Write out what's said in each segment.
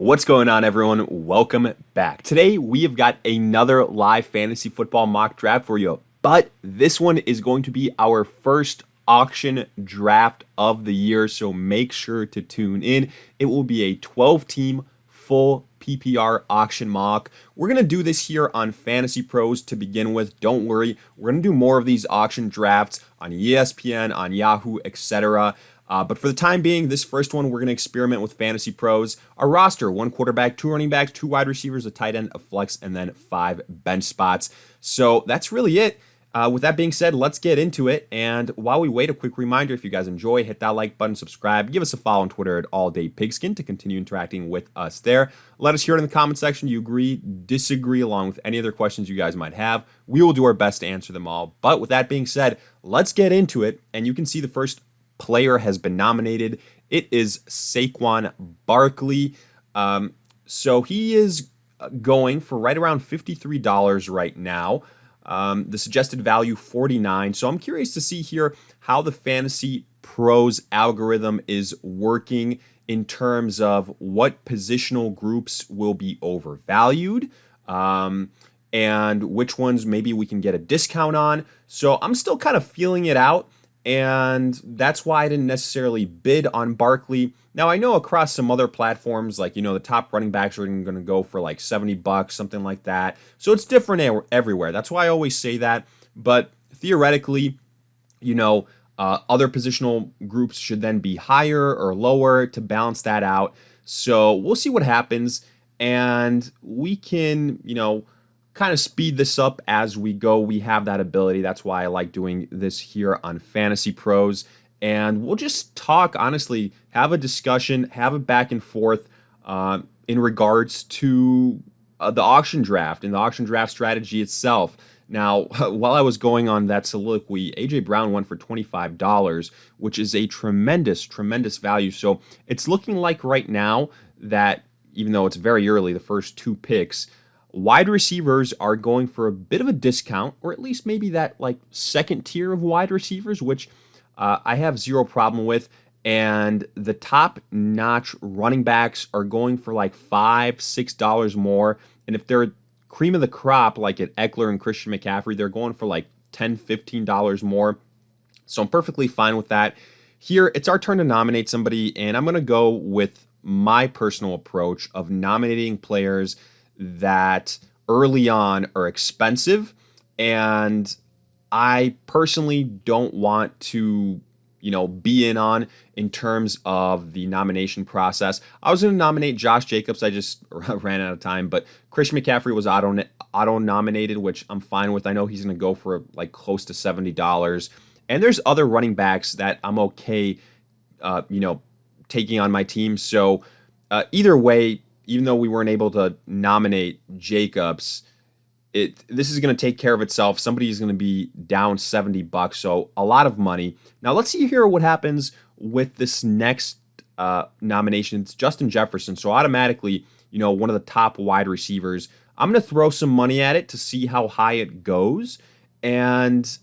What's going on, everyone? Welcome back. Today, we have got another live fantasy football mock draft for you, but this one is going to be our first auction draft of the year, so make sure to tune in. It will be a 12-team full PPR auction mock. We're going to do this here on FantasyPros to begin with. Don't worry, we're going to do more of these auction drafts on ESPN, on Yahoo, etc. But for the time being, this first one, we're going to experiment with FantasyPros. Our roster, 1 quarterback, 2 running backs, 2 wide receivers, a tight end, a flex, and then 5 bench spots. So that's really it. With that being said, let's get into it. And while we wait, a quick reminder, if you guys enjoy, hit that like button, subscribe, give us a follow on Twitter at AllDayPigskin to continue interacting with us there. Let us hear it in the comment section. Do you agree, disagree, along with any other questions you guys might have? We will do our best to answer them all. But with that being said, let's get into it. And you can see the first player has been nominated. It is Saquon Barkley. So he is going for right around $53 right now. The suggested value $49. So I'm curious to see here how the Fantasy Pros algorithm is working in terms of what positional groups will be overvalued, and which ones maybe we can get a discount on. So I'm still kind of feeling it out. And that's why I didn't necessarily bid on Barkley. Now, I know across some other platforms, like, the top running backs are going to go for like $70, something like that. So it's different everywhere. That's why I always say that. But theoretically, other positional groups should then be higher or lower to balance that out. So we'll see what happens. And we can, kind of speed this up as we go. We have that ability. That's why I like doing this here on Fantasy Pros. And we'll just talk, honestly, have a discussion, have a back and forth in regards to the auction draft and the auction draft strategy itself. Now, while I was going on that soliloquy, A.J. Brown went for $25, which is a tremendous, tremendous value. So it's looking like right now that, even though it's very early, the first 2 picks, wide receivers are going for a bit of a discount, or at least maybe that like second tier of wide receivers, which I have zero problem with. And the top-notch running backs are going for like $5, $6 more. And if they're cream of the crop, like at Eckler and Christian McCaffrey, they're going for like $10, $15 more. So I'm perfectly fine with that. Here, it's our turn to nominate somebody, and I'm going to go with my personal approach of nominating players that early on are expensive, and I personally don't want to, be in terms of the nomination process. I was going to nominate Josh Jacobs. I just ran out of time, but Christian McCaffrey was auto nominated, which I'm fine with. I know he's going to go for like close to $70, and there's other running backs that I'm okay, taking on my team. So either way, even though we weren't able to nominate Jacobs, this is going to take care of itself. Somebody is going to be down $70, so a lot of money. Now let's see here what happens with this next nomination. It's Justin Jefferson, so automatically, one of the top wide receivers. I'm going to throw some money at it to see how high it goes, and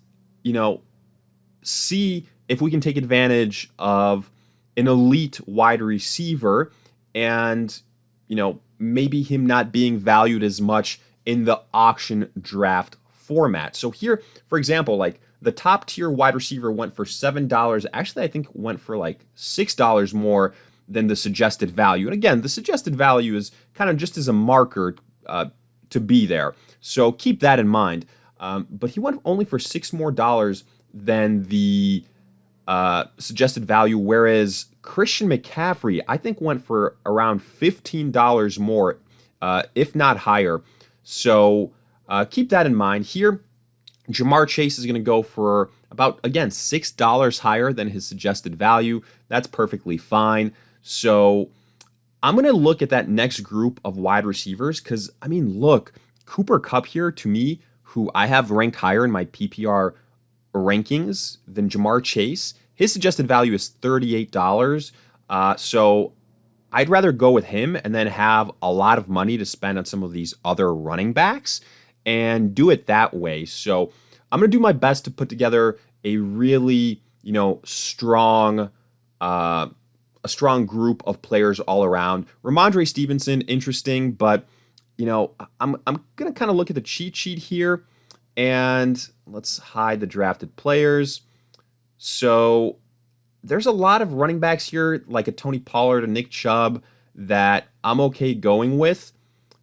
see if we can take advantage of an elite wide receiver, and maybe him not being valued as much in the auction draft format. So here, for example, like the top tier wide receiver went for $7. Actually, I think went for like $6 more than the suggested value. And again, the suggested value is kind of just as a marker to be there. So keep that in mind. But he went only for $6 more than the suggested value, whereas Christian McCaffrey, I think, went for around $15 more, if not higher. So keep that in mind. Here, Jamar Chase is going to go for about, again, $6 higher than his suggested value. That's perfectly fine. So I'm going to look at that next group of wide receivers because, look, Cooper Kupp here, to me, who I have ranked higher in my PPR rankings than Jamar Chase, his suggested value is $38. So I'd rather go with him and then have a lot of money to spend on some of these other running backs and do it that way. So I'm going to do my best to put together a really, strong a strong group of players all around. Ramondre Stevenson, interesting, but I'm gonna kind of look at the cheat sheet here, and let's hide the drafted players. So there's a lot of running backs here, like a Tony Pollard, a Nick Chubb, that I'm okay going with.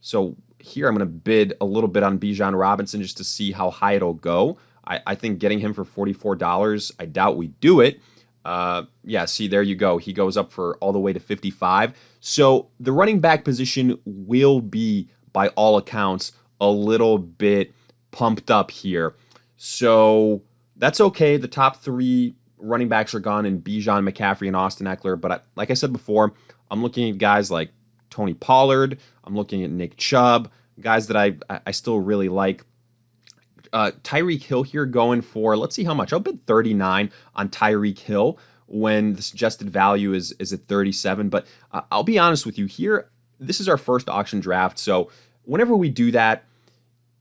So here I'm going to bid a little bit on Bijan Robinson just to see how high it'll go. I think getting him for $44, I doubt we do it. Yeah, see, there you go. He goes up for all the way to 55. So the running back position will be, by all accounts, a little bit pumped up here. So that's okay. The top three running backs are gone in Bijan, McCaffrey, and Austin Eckler. But like I said before, I'm looking at guys like Tony Pollard. I'm looking at Nick Chubb, guys that I still really like. Tyreek Hill here going for, let's see how much. I'll bid 39 on Tyreek Hill when the suggested value is at 37. But I'll be honest with you here. This is our first auction draft. So whenever we do that,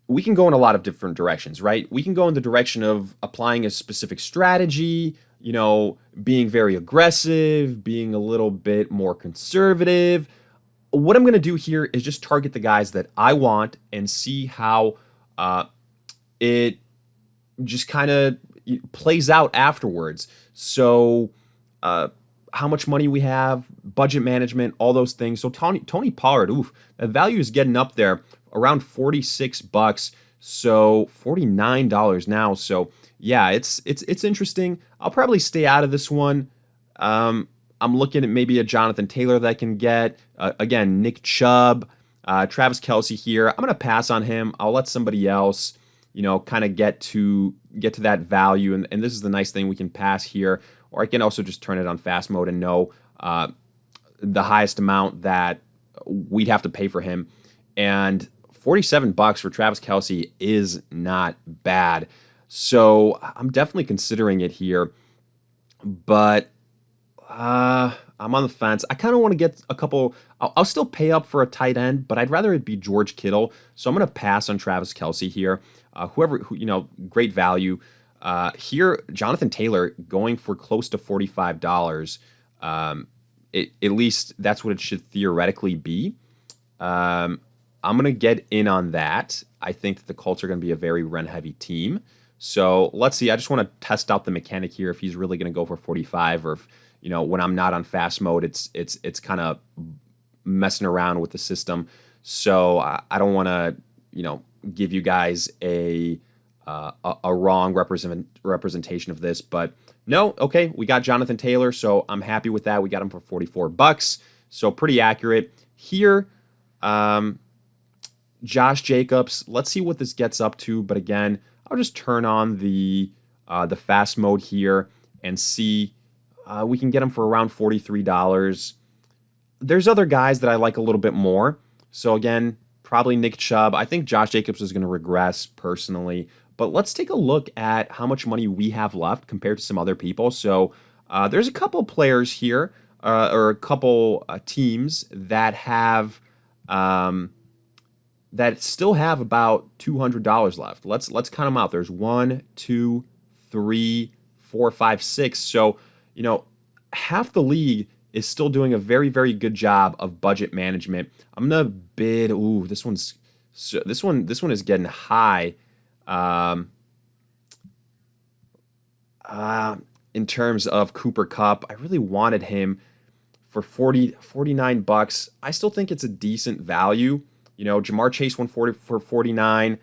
we can go in a lot of different directions, right? We can go in the direction of applying a specific strategy, being very aggressive, being a little bit more conservative. What I'm going to do here is just target the guys that I want and see how it just kind of plays out afterwards. So how much money we have, budget management, all those things. So Tony Pollard, the value is getting up there around $46. So $49 now. So yeah, it's interesting. I'll probably stay out of this one. I'm looking at maybe a Jonathan Taylor that I can get. Again, Nick Chubb, Travis Kelce here. I'm going to pass on him. I'll let somebody else, kind of get to that value. And this is the nice thing. We can pass here. Or I can also just turn it on fast mode and know the highest amount that we'd have to pay for him. And $47 for Travis Kelce is not bad. So I'm definitely considering it here. But I'm on the fence. I kind of want to get a couple. I'll still pay up for a tight end, but I'd rather it be George Kittle. So I'm going to pass on Travis Kelce here. Great value. Here, Jonathan Taylor going for close to $45. At least that's what it should theoretically be. I'm going to get in on that. I think that the Colts are going to be a very run-heavy team. So let's see. I just want to test out the mechanic here if he's really going to go for 45 or if, when I'm not on fast mode, it's kind of messing around with the system. So I don't want to, give you guys a wrong representation of this, but no, okay, we got Jonathan Taylor, so I'm happy with that. We got him for $44, so pretty accurate. Here, Josh Jacobs, let's see what this gets up to, but again, I'll just turn on the fast mode here and see. We can get him for around $43. There's other guys that I like a little bit more. So again, probably Nick Chubb. I think Josh Jacobs is going to regress personally. But let's take a look at how much money we have left compared to some other people. So there's a couple players here, or a couple teams that have that still have about $200 left. Let's count them out. There's 1, 2, 3, 4, 5, 6. So half the league is still doing a very, very good job of budget management. I'm gonna bid. Ooh, this one is getting high. In terms of Cooper Kupp, I really wanted him for $49. I still think it's a decent value. Jamar Chase went for 49.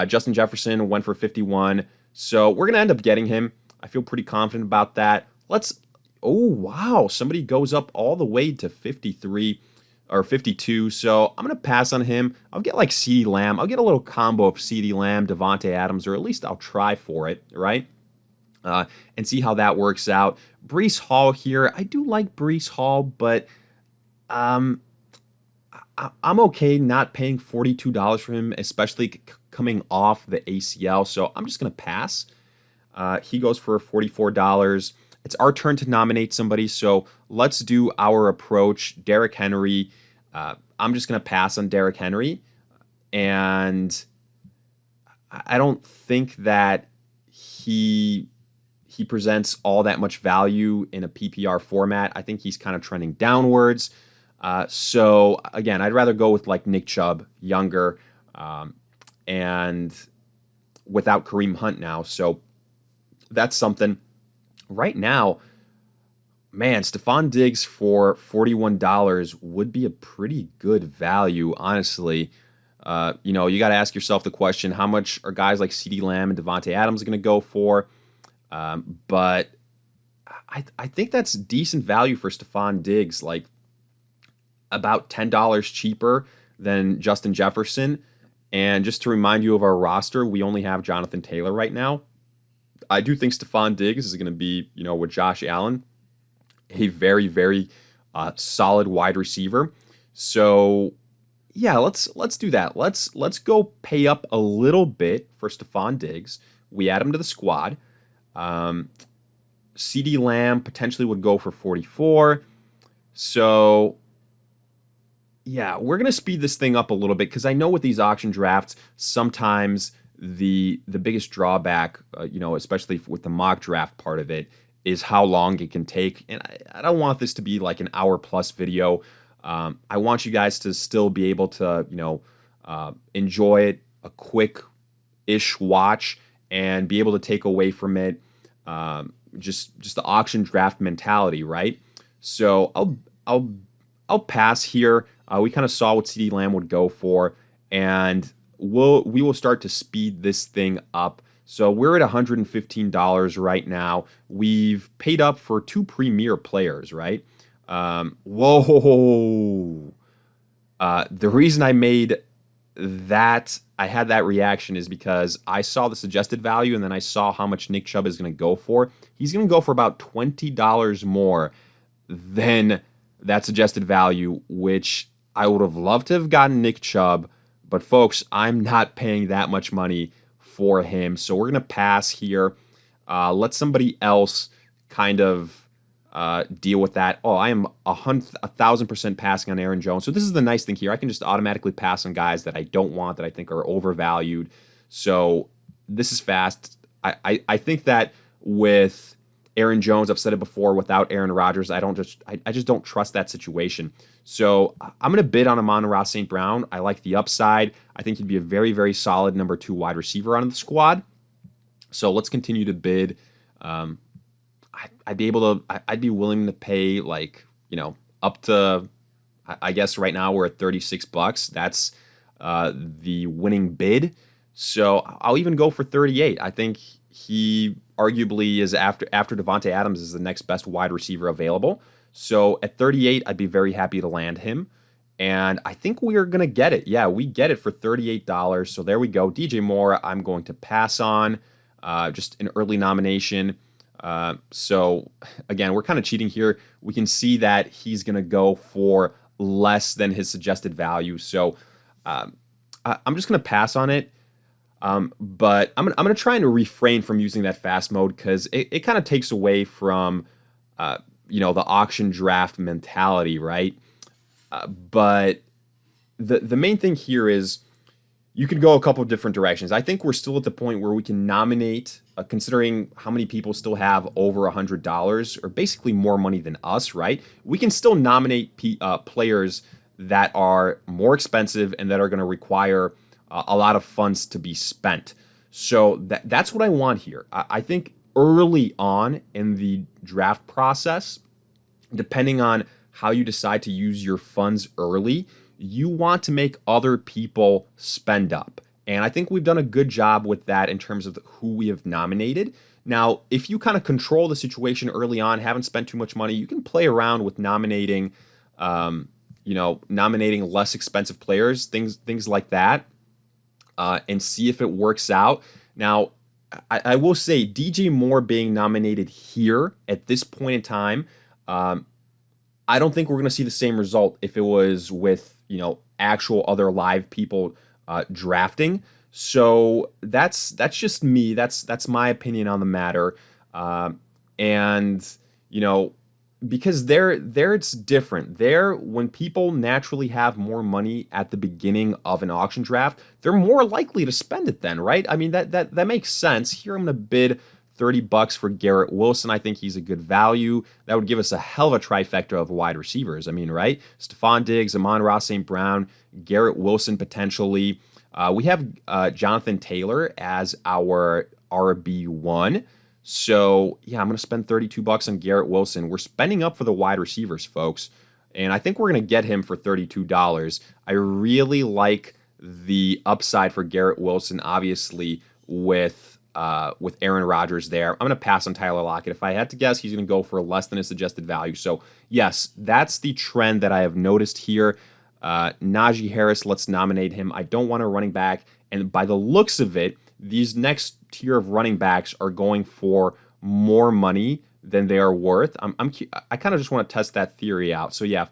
Justin Jefferson went for 51. So we're gonna end up getting him. I feel pretty confident about that. Oh, wow. Somebody goes up all the way to 53 or 52. So I'm going to pass on him. I'll get like CeeDee Lamb. I'll get a little combo of CeeDee Lamb, Devontae Adams, or at least I'll try for it, right? And see how that works out. Breece Hall here. I do like Breece Hall, but I'm okay not paying $42 for him, especially coming off the ACL. So I'm just going to pass. He goes for $44. It's our turn to nominate somebody, so let's do our approach. Derrick Henry. I'm just going to pass on Derrick Henry, and I don't think that he he presents all that much value in a PPR format. I think he's kind of trending downwards. So again, I'd rather go with like Nick Chubb, younger, and without Kareem Hunt now. So that's something. Right now, man, Stephon Diggs for $41 would be a pretty good value, honestly. You got to ask yourself the question, how much are guys like CeeDee Lamb and Devontae Adams going to go for? But I think that's decent value for Stephon Diggs, like about $10 cheaper than Justin Jefferson. And just to remind you of our roster, we only have Jonathan Taylor right now. I do think Stephon Diggs is going to be, with Josh Allen, a very, very solid wide receiver. So yeah, let's do that. Let's go pay up a little bit for Stephon Diggs. We add him to the squad. CeeDee Lamb potentially would go for 44. So yeah, we're going to speed this thing up a little bit because I know with these auction drafts, sometimes the biggest drawback, especially with the mock draft part of it, is how long it can take. And I don't want this to be like an hour plus video. I want you guys to still be able to, enjoy it, a quick-ish watch, and be able to take away from it just the auction draft mentality, right? So I'll pass here. We kind of saw what CeeDee Lamb would go for, and we will start to speed this thing up. So we're at $115 right now. We've paid up for 2 premier players, right? Whoa. The reason I had that reaction is because I saw the suggested value and then I saw how much Nick Chubb is going to go for. He's going to go for about $20 more than that suggested value, which I would have loved to have gotten Nick Chubb. But folks, I'm not paying that much money for him. So we're going to pass here. Let somebody else kind of deal with that. Oh, I am 1,000% passing on Aaron Jones. So this is the nice thing here. I can just automatically pass on guys that I don't want, that I think are overvalued. So this is fast. I think that with Aaron Jones, I've said it before, without Aaron Rodgers, I just don't trust that situation. So I'm going to bid on Amon-Ra St. Brown. I like the upside. I think he'd be a very, very solid number 2 wide receiver on the squad. So let's continue to bid. I'd be willing to pay up to, I guess right now we're at $36. That's the winning bid. So I'll even go for 38. I think he arguably is after Devontae Adams is the next best wide receiver available. So at 38, I'd be very happy to land him. And I think we are going to get it. Yeah, we get it for $38. So there we go. DJ Moore, I'm going to pass on. Just an early nomination. So again, we're kind of cheating here. We can see that he's going to go for less than his suggested value. So I'm just going to pass on it. But I'm going to try and refrain from using that fast mode because it kind of takes away from, the auction draft mentality, right? But the main thing here is you could go a couple of different directions. I think we're still at the point where we can nominate, considering how many people still have over $100 or basically more money than us, right? We can still nominate players that are more expensive and that are going to require a lot of funds to be spent. So that's what I want here. I think early on in the draft process, depending on how you decide to use your funds early, you want to make other people spend up. And I think we've done a good job with that in terms of who we have nominated. Now, if you kind of control the situation early on, haven't spent too much money, you can play around with nominating less expensive players, things like that, and see if it works out. Now, I will say DJ Moore being nominated here at this point in time, I don't think we're going to see the same result if it was with, actual other live people drafting. So that's just me. That's my opinion on the matter. Because there it's different. There, when people naturally have more money at the beginning of an auction draft, they're more likely to spend it then, right? I mean, that makes sense. Here I'm going to bid $30 for Garrett Wilson. I think he's a good value. That would give us a hell of a trifecta of wide receivers. I mean, right? Stephon Diggs, Amon-Ra St. Brown, Garrett Wilson potentially. We have Jonathan Taylor as our RB1. So, yeah, I'm going to spend $32 on Garrett Wilson. We're spending up for the wide receivers, folks. And I think we're going to get him for $32. I really like the upside for Garrett Wilson, obviously, with Aaron Rodgers there. I'm going to pass on Tyler Lockett. If I had to guess, he's going to go for less than his suggested value. So, yes, that's the trend that I have noticed here. Najee Harris, let's nominate him. I don't want a running back. And by the looks of it, these next tier of running backs are going for more money than they are worth. I kind of just want to test that theory out. So, yeah,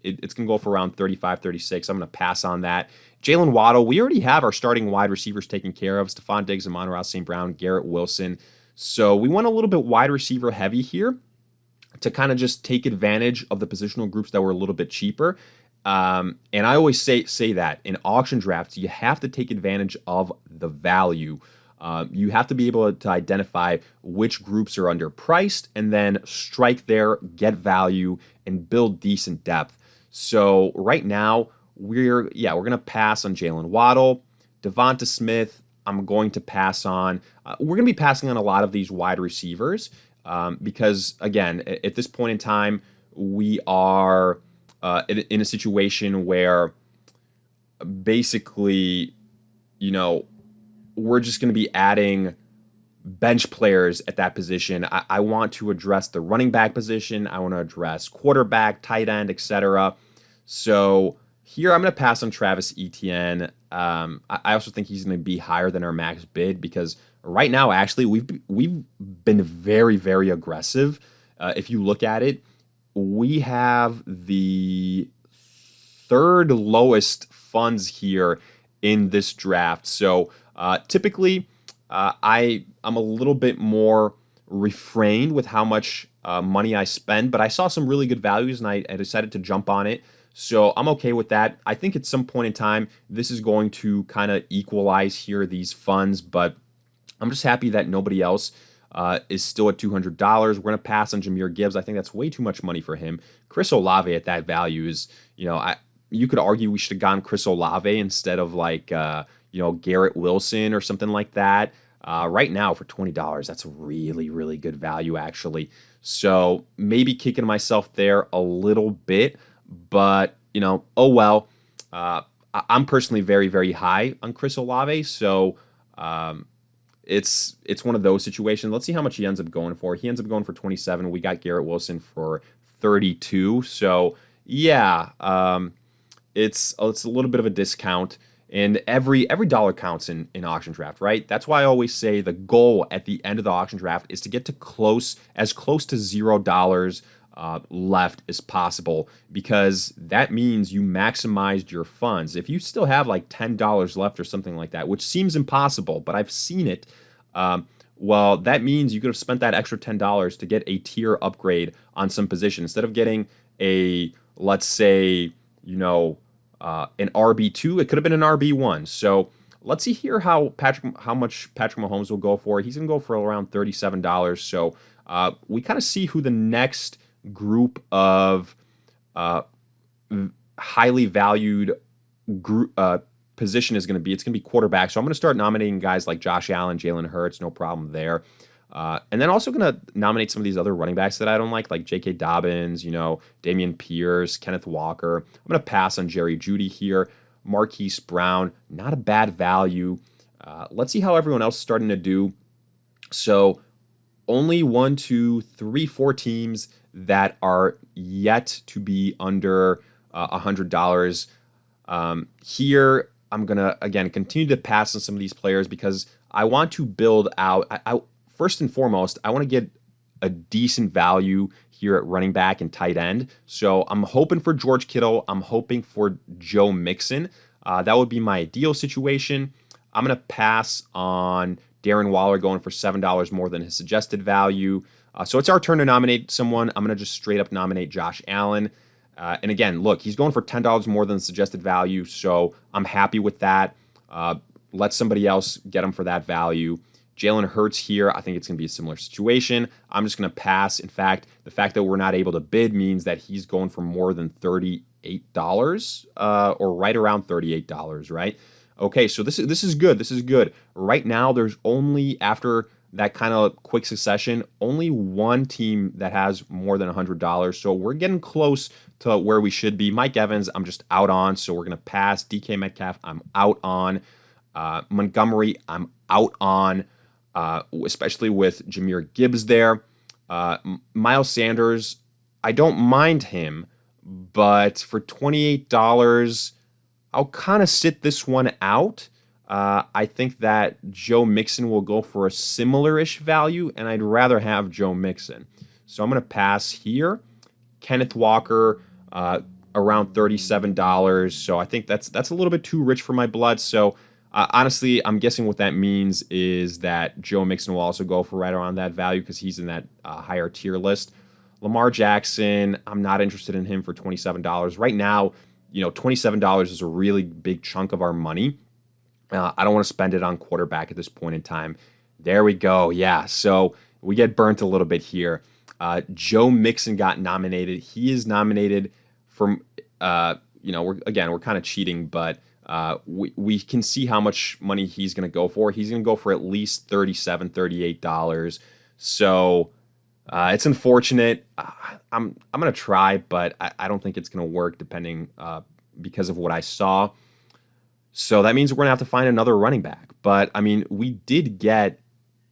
it's going to go for around 35, 36. I'm going to pass on that. Jalen Waddle, we already have our starting wide receivers taken care of. Stephon Diggs, Amon-Ra St. Brown, Garrett Wilson. So we went a little bit wide receiver heavy here to kind of just take advantage of the positional groups that were a little bit cheaper. And I always say that in auction drafts, you have to take advantage of the value. You have to be able to identify which groups are underpriced and then strike there, get value, and build decent depth. So right now, we're going to pass on Jalen Waddle. Devonta Smith, I'm going to pass on. We're going to be passing on a lot of these wide receivers because, again, at this point in time, we are in a situation where basically, we're just going to be adding bench players at that position. I want to address the running back position. I want to address quarterback, tight end, etc. So here I'm going to pass on Travis Etienne. I also think he's going to be higher than our max bid because right now, actually, we've been very, very aggressive. If you look at it, we have the third lowest funds here in this draft. So typically, I'm a little bit more refrained with how much money I spend, but I saw some really good values and I decided to jump on it. So I'm okay with that. I think at some point in time, this is going to kind of equalize here, these funds, but I'm just happy that nobody else is still at $200. We're going to pass on Jahmyr Gibbs. I think that's way too much money for him. Chris Olave at that value is, you could argue we should have gone Chris Olave instead of Garrett Wilson or something like that. Right now for $20, that's a really, really good value actually. So maybe kicking myself there a little bit, but oh well. I'm personally very, very high on Chris Olave, so it's one of those situations. Let's see how much he ends up going for. He ends up going for 27. We got Garrett Wilson for 32. So yeah, it's a little bit of a discount. And every dollar counts in auction draft, right? That's why I always say the goal at the end of the auction draft is to get to as close to $0 left as possible, because that means you maximized your funds. If you still have like $10 left or something like that, which seems impossible, but I've seen it, well, that means you could have spent that extra $10 to get a tier upgrade on some position instead of getting let's say, an RB2, it could have been an RB1. So let's see here how much Patrick Mahomes will go for. He's going to go for around $37. So we kind of see who the next group of highly valued position is going to be. It's going to be quarterback. So I'm going to start nominating guys like Josh Allen, Jalen Hurts, no problem there. And then also going to nominate some of these other running backs that I don't like J.K. Dobbins, Damian Pierce, Kenneth Walker. I'm going to pass on Jerry Jeudy here. Marquise Brown, not a bad value. Let's see how everyone else is starting to do. So only 1, 2, 3, 4 teams that are yet to be under $100. Here, I'm going to, again, continue to pass on some of these players because I want to build out. First and foremost, I want to get a decent value here at running back and tight end. So I'm hoping for George Kittle. I'm hoping for Joe Mixon. That would be my ideal situation. I'm going to pass on Darren Waller going for $7 more than his suggested value. So it's our turn to nominate someone. I'm going to just straight up nominate Josh Allen. And again, look, he's going for $10 more than the suggested value. So I'm happy with that. Let somebody else get him for that value. Jalen Hurts here, I think it's going to be a similar situation. I'm just going to pass. In fact, the fact that we're not able to bid means that he's going for more than $38 or right around $38, right? Okay, so this is good. This is good. Right now, there's only, after that kind of quick succession, only one team that has more than $100. So we're getting close to where we should be. Mike Evans, I'm just out on, so we're going to pass. DK Metcalf, I'm out on. Montgomery, I'm out on, especially with Jahmyr Gibbs there. Miles Sanders, I don't mind him, but for $28, I'll kind of sit this one out. I think that Joe Mixon will go for a similar-ish value, and I'd rather have Joe Mixon. So I'm going to pass here. Kenneth Walker, around $37. So I think that's a little bit too rich for my blood. So honestly, I'm guessing what that means is that Joe Mixon will also go for right around that value because he's in that higher tier list. Lamar Jackson, I'm not interested in him for $27. Right now, $27 is a really big chunk of our money. I don't want to spend it on quarterback at this point in time. There we go. Yeah, so we get burnt a little bit here. Joe Mixon got nominated. He is nominated from, we're kind of cheating, but we can see how much money he's going to go for. He's going to go for at least $37, $38. So it's unfortunate. I'm going to try, but I don't think it's going to work depending because of what I saw. So that means we're going to have to find another running back. But, I mean, we did get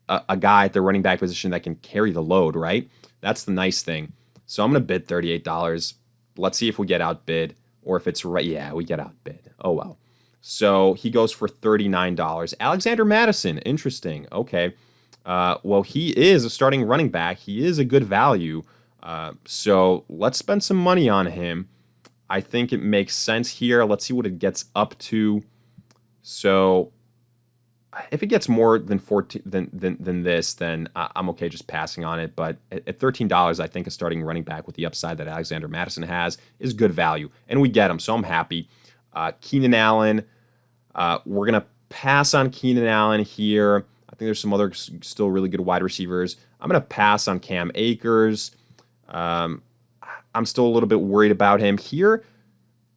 a guy at the running back position that can carry the load, right? That's the nice thing. So I'm going to bid $38. Let's see if we get outbid or if it's right. Yeah, we get outbid. Oh, well. So he goes for $39. Alexander Madison. Interesting. Okay. Well, he is a starting running back. He is a good value. So let's spend some money on him. I think it makes sense here. Let's see what it gets up to. So if it gets more than 14 than this, then I'm okay just passing on it. But at $13, I think a starting running back with the upside that Alexander Madison has is good value. And we get him, so I'm happy. Keenan Allen, we're going to pass on Keenan Allen here. I think there's some other still really good wide receivers. I'm going to pass on Cam Akers. I'm still a little bit worried about him here.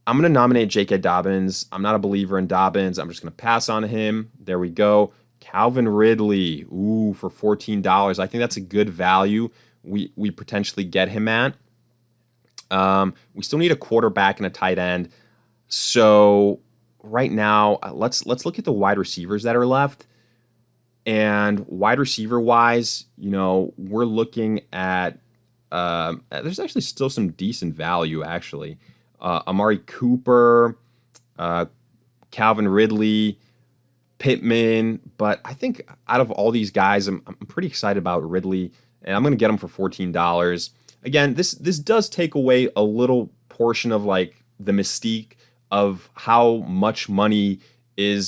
I'm going to nominate J.K. Dobbins. I'm not a believer in Dobbins. I'm just going to pass on him. There we go. Calvin Ridley. Ooh, for $14. I think that's a good value. We potentially get him at. We still need a quarterback and a tight end. So right now, let's look at the wide receivers that are left. And wide receiver wise, we're looking at there's actually still some decent value actually. Amari Cooper, Calvin Ridley, Pittman, but I think out of all these guys, I'm pretty excited about Ridley, and I'm going to get him for $14. Again, this does take away a little portion of like the mystique of how much money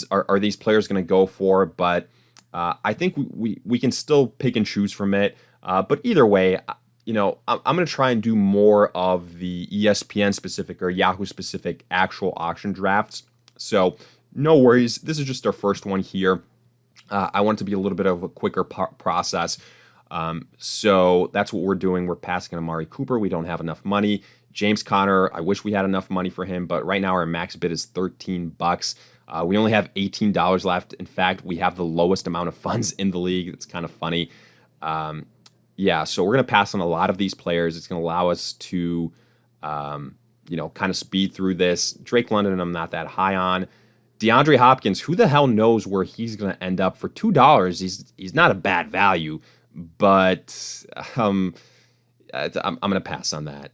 are these players going to go for, but I think we can still pick and choose from it. But either way, I'm going to try and do more of the ESPN specific or Yahoo specific actual auction drafts. So no worries. This is just our first one here. I want it to be a little bit of a quicker process. So that's what we're doing. We're passing Amari Cooper. We don't have enough money. James Conner, I wish we had enough money for him, but right now our max bid is $13. We only have $18 left. In fact, we have the lowest amount of funds in the league. It's kind of funny. Yeah, so we're going to pass on a lot of these players. It's going to allow us to, kind of speed through this. Drake London, I'm not that high on. DeAndre Hopkins, who the hell knows where he's going to end up for $2? He's not a bad value, but I'm going to pass on that.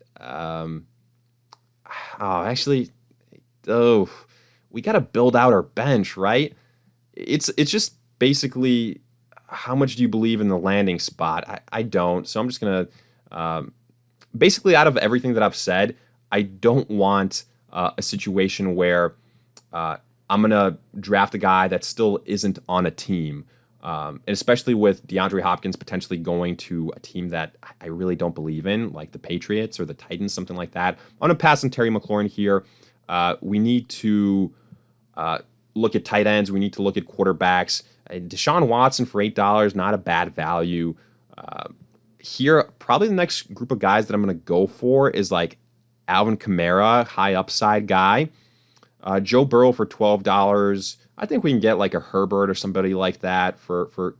We got to build out our bench, right? It's just basically, how much do you believe in the landing spot? I don't. So I'm just going to, basically out of everything that I've said, I don't want a situation where I'm going to draft a guy that still isn't on a team. And especially with DeAndre Hopkins potentially going to a team that I really don't believe in, like the Patriots or the Titans, something like that. I'm going to pass on Terry McLaurin here. We need to look at tight ends. We need to look at quarterbacks. Deshaun Watson for $8, not a bad value. Uh, Here, probably the next group of guys that I'm going to go for is like Alvin Kamara, high upside guy. Joe Burrow for $12. I think we can get like a Herbert or somebody like that for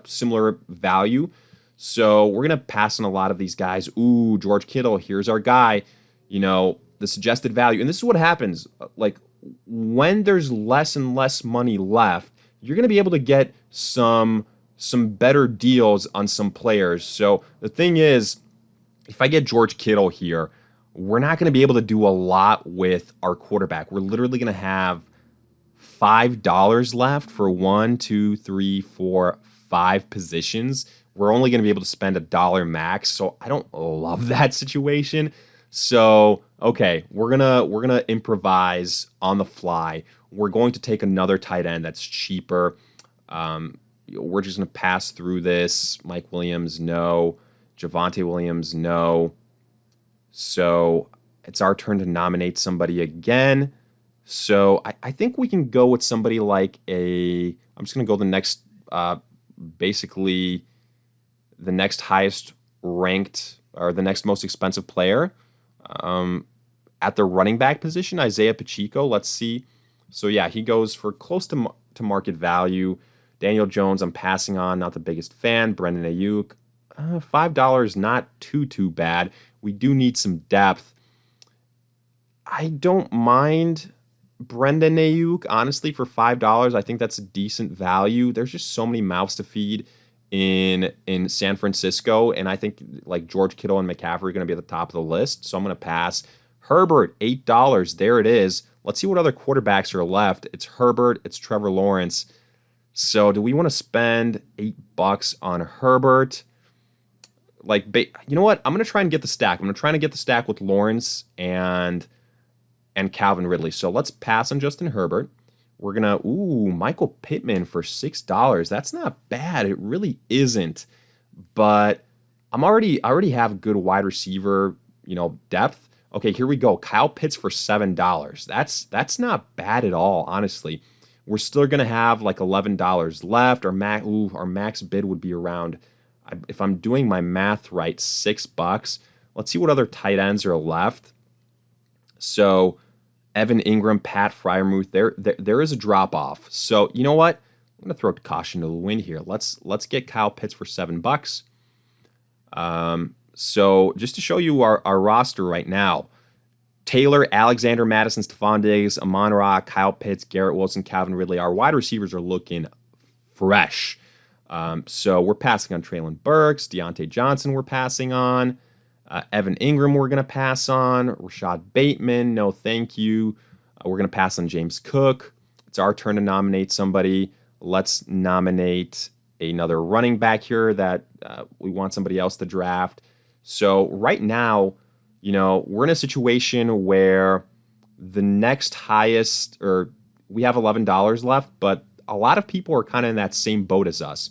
similar value. So we're going to pass on a lot of these guys. Ooh, George Kittle, here's our guy. The suggested value. And this is what happens. Like when there's less and less money left, you're going to be able to get some better deals on some players. So the thing is, if I get George Kittle here, we're not going to be able to do a lot with our quarterback. We're literally going to have $5 left for 1, 2, 3, 4, 5 positions. We're only going to be able to spend $1 max. So I don't love that situation. So, okay, we're gonna improvise on the fly. We're going to take another tight end that's cheaper. We're just gonna pass through this. Mike Williams, no. Javonte Williams, no. So it's our turn to nominate somebody again. So I think we can go with somebody like I'm just gonna go the next, basically the next highest ranked or the next most expensive player. At the running back position, Isaiah Pacheco. Let's see. So yeah, he goes for close to market value. Daniel Jones, I'm passing on. Not the biggest fan. Brendan Ayuk, $5, not too bad. We do need some depth. I don't mind Brendan Ayuk, honestly, for $5. I think that's a decent value. There's just so many mouths to feed in San Francisco, and I think like George Kittle and McCaffrey are going to be at the top of the list, so I'm going to pass. Herbert, $8. There it is. Let's see what other quarterbacks are left. It's Herbert. It's Trevor Lawrence. So do we want to spend $8 on Herbert? Like, you know what? I'm going to try and get the stack. I'm going to try and get the stack with Lawrence and Calvin Ridley. So let's pass on Justin Herbert. We're going to, Michael Pittman for $6. That's not bad. It really isn't. But I already have good wide receiver, depth. Okay, here we go. Kyle Pitts for $7. That's not bad at all, honestly. We're still going to have like $11 left. Our max bid would be around, if I'm doing my math right, $6. Let's see what other tight ends are left. So Evan Ingram, Pat Freiermuth, there is a drop off. So you know what? I'm gonna throw caution to the wind here. Let's get Kyle Pitts for $7. So just to show you our roster right now: Taylor, Alexander Madison, Stephon Diggs, Amon-Ra, Kyle Pitts, Garrett Wilson, Calvin Ridley. Our wide receivers are looking fresh. So we're passing on Treylon Burks, Deontay Johnson. We're passing on. Evan Ingram, we're going to pass on. Rashad Bateman, no thank you. We're going to pass on James Cook. It's our turn to nominate somebody. Let's nominate another running back here that we want somebody else to draft. So right now, we're in a situation where the next highest, or we have $11 left, but a lot of people are kind of in that same boat as us.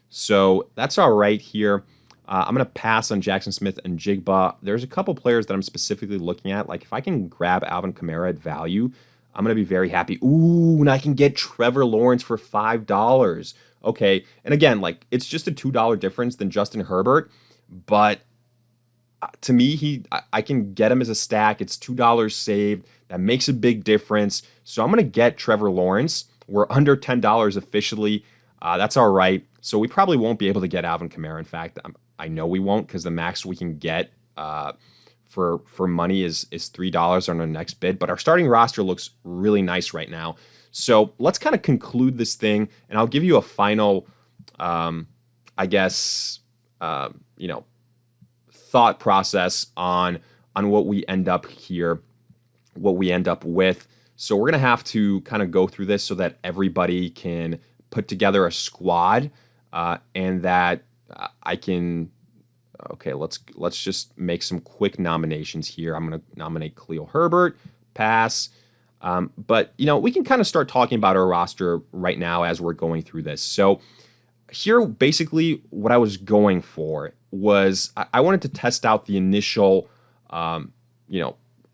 So that's all right here. I'm going to pass on Jackson Smith and Jigba. There's a couple players that I'm specifically looking at. Like if I can grab Alvin Kamara at value, I'm going to be very happy. Ooh, and I can get Trevor Lawrence for $5. Okay. And again, like it's just a $2 difference than Justin Herbert. But to me, I can get him as a stack. It's $2 saved. That makes a big difference. So I'm going to get Trevor Lawrence. We're under $10 officially. That's all right. So we probably won't be able to get Alvin Kamara. In fact, I know we won't, because the max we can get for money is $3 on our next bid. But our starting roster looks really nice right now. So let's kind of conclude this thing, and I'll give you a final, thought process on what we end up here, what we end up with. So we're gonna have to kind of go through this so that everybody can put together a squad, and that I can. Okay, let's just make some quick nominations here. I'm gonna nominate Khalil Herbert, pass. But we can kind of start talking about our roster right now as we're going through this. So here, basically, what I was going for was I wanted to test out the initial,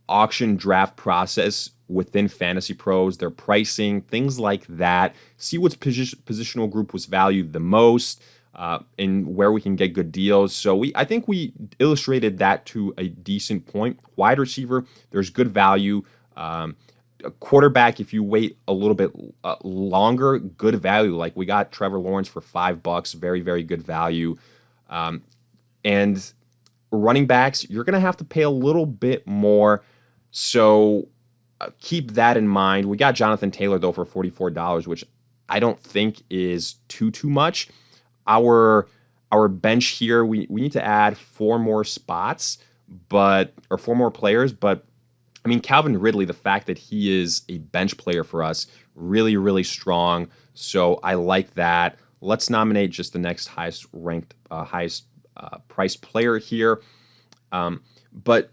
auction draft process within FantasyPros, their pricing, things like that. See which positional group was valued the most, and where we can get good deals. So I think we illustrated that to a decent point. Wide receiver, there's good value. A quarterback, if you wait a little bit longer, good value. Like we got Trevor Lawrence for $5, very, very good value. And running backs, you're going to have to pay a little bit more. So keep that in mind. We got Jonathan Taylor, though, for $44, which I don't think is too much. Our bench here, we need to add 4 more spots, or 4 more players. But, I mean, Calvin Ridley, the fact that he is a bench player for us, really, really strong. So I like that. Let's nominate just the next highest ranked, highest priced player here. But,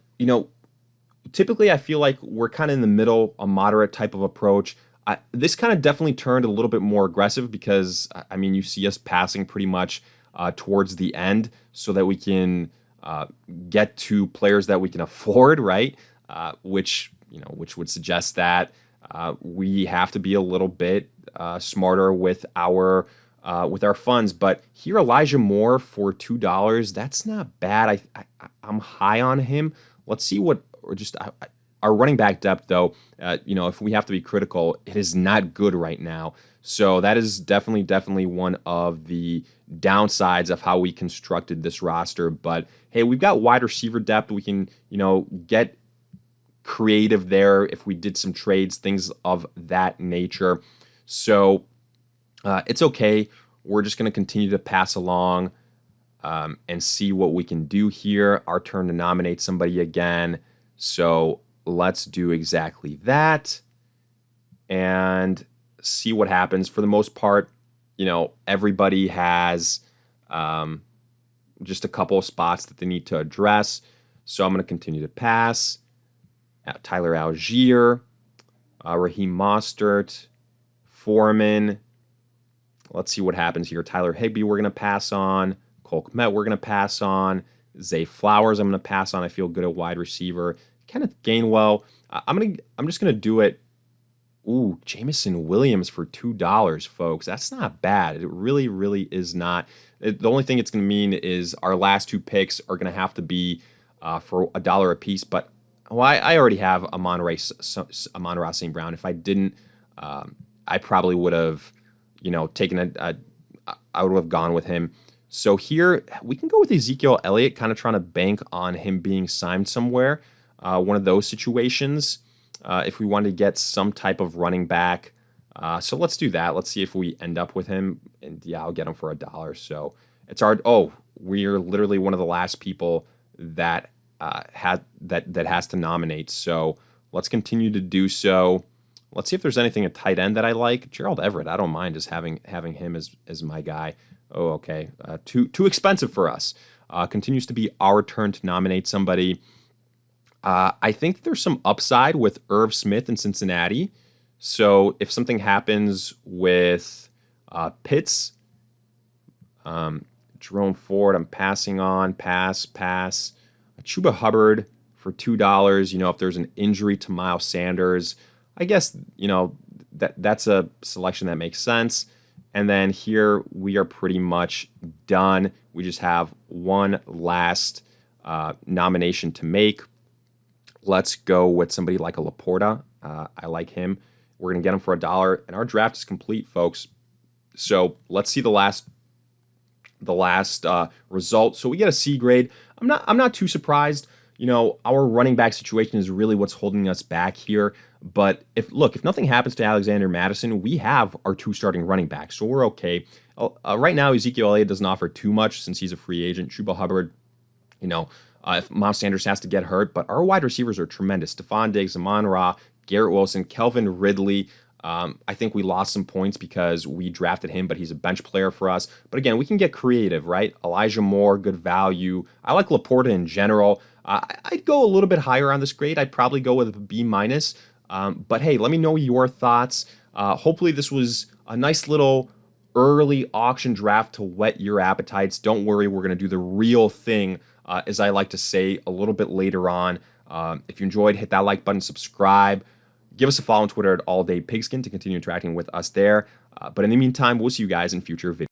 typically I feel like we're kind of in the middle, a moderate type of approach. This kind of definitely turned a little bit more aggressive because, I mean, you see us passing pretty much towards the end so that we can get to players that we can afford, right? Which would suggest that we have to be a little bit smarter with our funds. But here, Elijah Moore for $2, that's not bad. I'm high on him. Let's see our running back depth, though. If we have to be critical, it is not good right now. So that is definitely one of the downsides of how we constructed this roster. But hey, we've got wide receiver depth. We can get creative there if we did some trades, things of that nature. So it's okay. We're just going to continue to pass along and see what we can do here. Our turn to nominate somebody again. So let's do exactly that and see what happens. For the most part, everybody has just a couple of spots that they need to address. So I'm going to continue to pass. Tyler Algier, Raheem Mostert, Foreman. Let's see what happens here. Tyler Higbee, we're going to pass on. Cole Kmet, we're going to pass on. Zay Flowers, I'm going to pass on. I feel good at wide receiver. Kenneth Gainwell, I'm just going to do it. Ooh, Jameson Williams for $2, folks. That's not bad. It really, really is not. The only thing it's going to mean is our last 2 picks are going to have to be for $1 a piece. But I already have Amon-Ra St. Brown. If I didn't, I probably would have, taken I would have gone with him. So here we can go with Ezekiel Elliott, kind of trying to bank on him being signed somewhere. One of those situations, if we wanted to get some type of running back. So let's do that. Let's see if we end up with him. And yeah, I'll get him for $1. So it's we're literally one of the last people that has to nominate. So let's continue to do so. Let's see if there's anything at tight end that I like. Gerald Everett, I don't mind just having him as my guy. Oh, okay. Too expensive for us. Continues to be our turn to nominate somebody. I think there's some upside with Irv Smith in Cincinnati. So if something happens with Pitts, Jerome Ford, I'm passing on. Pass. Chuba Hubbard for $2. If there's an injury to Miles Sanders, I guess, that's a selection that makes sense. And then here we are pretty much done. We just have one last nomination to make. Let's go with somebody like a Laporta. I like him. We're going to get him for $1, and our draft is complete, folks. So let's see the last result. So we get a C grade. I'm not too surprised. Our running back situation is really what's holding us back here. But if nothing happens to Alexander Mattison, we have our 2 starting running backs, so we're okay. Right now, Ezekiel Elliott doesn't offer too much since he's a free agent. Chuba Hubbard, if Miles Sanders has to get hurt, but our wide receivers are tremendous. Stephon Diggs, Amon-Ra, Garrett Wilson, Kelvin Ridley. I think we lost some points because we drafted him, but he's a bench player for us. But again, we can get creative, right? Elijah Moore, good value. I like Laporta in general. I'd go a little bit higher on this grade. I'd probably go with a B-. But hey, let me know your thoughts. Hopefully this was a nice little early auction draft to whet your appetites. Don't worry, we're going to do the real thing, as I like to say, a little bit later on. If you enjoyed, hit that like button, subscribe. Give us a follow on Twitter at alldaypigskin to continue interacting with us there. But in the meantime, we'll see you guys in future videos.